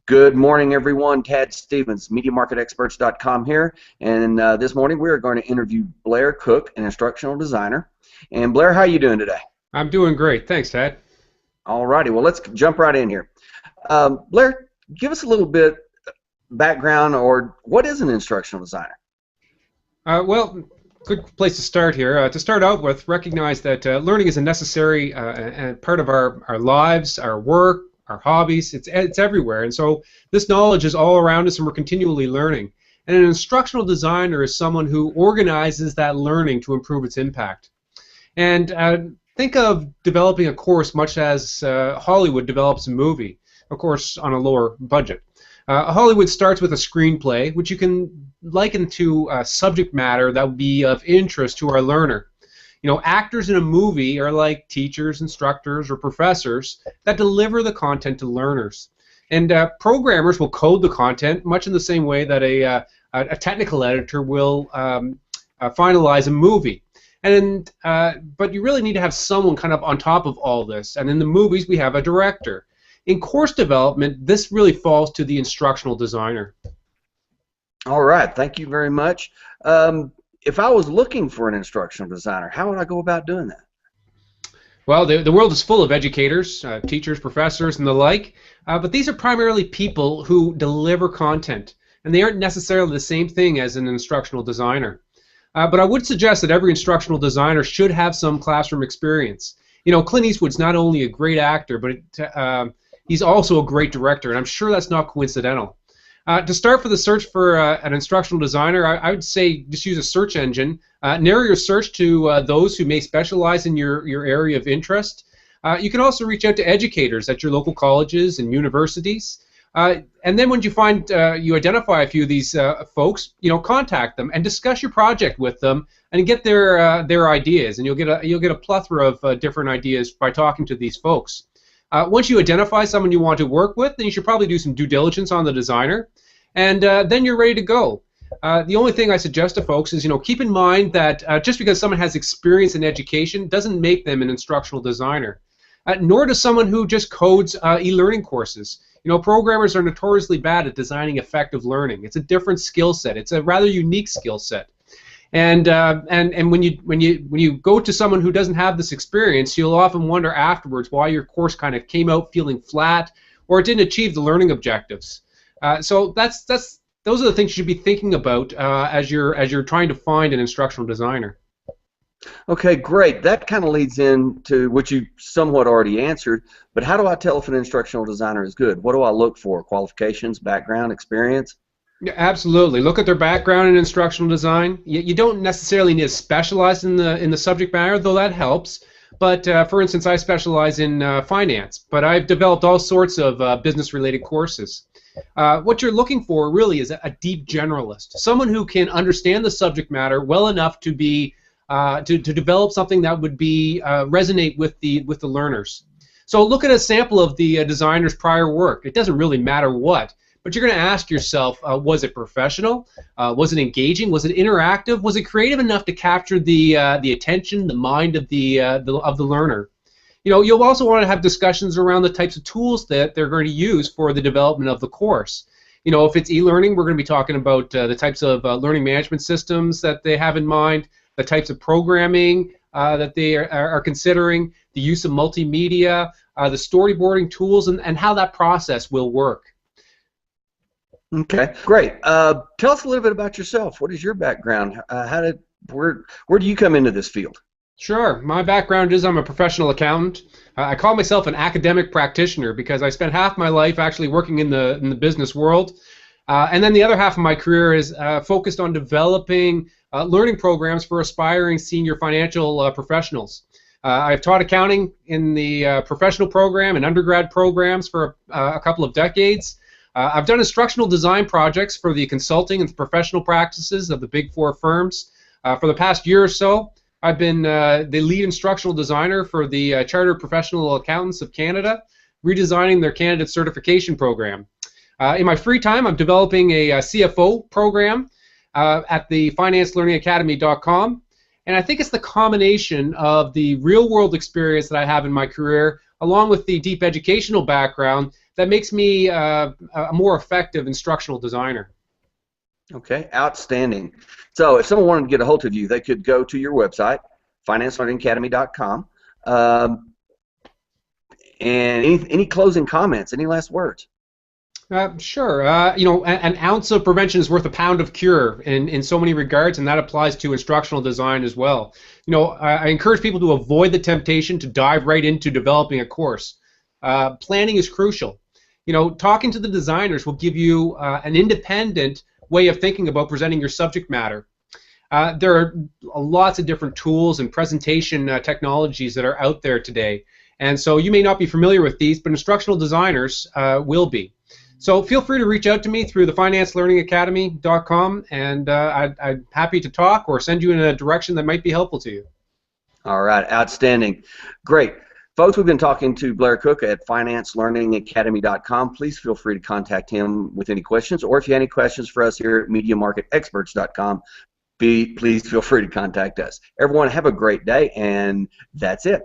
Good morning, everyone. Tad Stevens, MediaMarketExperts.com here, and this morning we are going to interview Blair Cook, an instructional designer. And Blair, how are you doing today? I'm doing great. Thanks, Ted. All righty. Well, let's jump right in here. Blair, give us a little bit background, or what is an instructional designer? Well, good place to start here. To start out with, recognize that learning is a necessary part of our lives, our work, our hobbies. It's everywhere, and so this knowledge is all around us, and we're continually learning. And an instructional designer is someone who organizes that learning to improve its impact. And think of developing a course much as Hollywood develops a movie, of course on a lower budget. Hollywood starts with a screenplay, which you can liken to a subject matter that would be of interest to our learner. You know, actors in a movie are like teachers, instructors, or professors that deliver the content to learners. And programmers will code the content much in the same way that a technical editor will finalize a movie. But you really need to have someone kind of on top of all this. And in the movies, we have a director. In course development, this really falls to the instructional designer. All right. Thank you very much. If I was looking for an instructional designer, how would I go about doing that? Well, the world is full of educators, teachers, professors, and the like, but these are primarily people who deliver content, and they aren't necessarily the same thing as an instructional designer. But I would suggest that every instructional designer should have some classroom experience. You know, Clint Eastwood's not only a great actor, but he's also a great director, and I'm sure that's not coincidental. To start for the search for an instructional designer, I would say just use a search engine. Narrow your search to those who may specialize in your area of interest. You can also reach out to educators at your local colleges and universities. And then when you find you identify a few of these folks, you know, contact them and discuss your project with them and get their ideas. And you'll get a plethora of different ideas by talking to these folks. Once you identify someone you want to work with, then you should probably do some due diligence on the designer, and then you're ready to go. The only thing I suggest to folks is, you know, keep in mind that just because someone has experience in education doesn't make them an instructional designer. Nor does someone who just codes e-learning courses. You know, programmers are notoriously bad at designing effective learning. It's a different skill set. It's a rather unique skill set. And when you go to someone who doesn't have this experience, you'll often wonder afterwards why your course kind of came out feeling flat or it didn't achieve the learning objectives. So those are the things you should be thinking about as you're trying to find an instructional designer. Okay, great. That kind of leads into what you somewhat already answered, but how do I tell if an instructional designer is good? What do I look for? Qualifications, background, experience? Yeah, absolutely. Look at their background in instructional design. You don't necessarily need to specialize in the subject matter, though that helps. But for instance, I specialize in finance, but I've developed all sorts of business-related courses. What you're looking for really is a deep generalist, someone who can understand the subject matter well enough to be to develop something that would be resonate with the learners. So look at a sample of the designer's prior work. It doesn't really matter what. But you're going to ask yourself, was it professional? Was it engaging? Was it interactive? Was it creative enough to capture the attention, the mind of the learner? You know, you'll also want to have discussions around the types of tools that they're going to use for the development of the course. You know, if it's e-learning, we're going to be talking about the types of learning management systems that they have in mind, the types of programming that they are considering, the use of multimedia, the storyboarding tools, and how that process will work. Okay, great. Tell us a little bit about yourself. What is your background? Where do you come into this field? Sure. My background is I'm a professional accountant. I call myself an academic practitioner because I spent half my life actually working in the business world, and then the other half of my career is focused on developing learning programs for aspiring senior financial professionals. I've taught accounting in the professional program and undergrad programs for a couple of decades. I've done instructional design projects for the consulting and professional practices of the Big Four firms. For the past year or so, I've been the lead instructional designer for the Chartered Professional Accountants of Canada, redesigning their candidate certification program. In my free time, I'm developing a CFO program at the FinanceLearningAcademy.com, and I think it's the combination of the real-world experience that I have in my career, along with the deep educational background, that makes me a more effective instructional designer. Okay, outstanding. So if someone wanted to get a hold of you, they could go to your website, financelearningacademy.com. And any closing comments, any last words? Sure. An ounce of prevention is worth a pound of cure in so many regards, and that applies to instructional design as well. I encourage people to avoid the temptation to dive right into developing a course. Planning is crucial. Talking to the designers will give you an independent way of thinking about presenting your subject matter. There are lots of different tools and presentation technologies that are out there today, and so you may not be familiar with these, but instructional designers will be. So feel free to reach out to me through the financelearningacademy.com, and I'm happy to talk or send you in a direction that might be helpful to you. All right, outstanding. Great. Folks, we've been talking to Blair Cook at financelearningacademy.com. Please feel free to contact him with any questions, or if you have any questions for us here at MediaMarketExperts.com, please feel free to contact us. Everyone, have a great day, and that's it.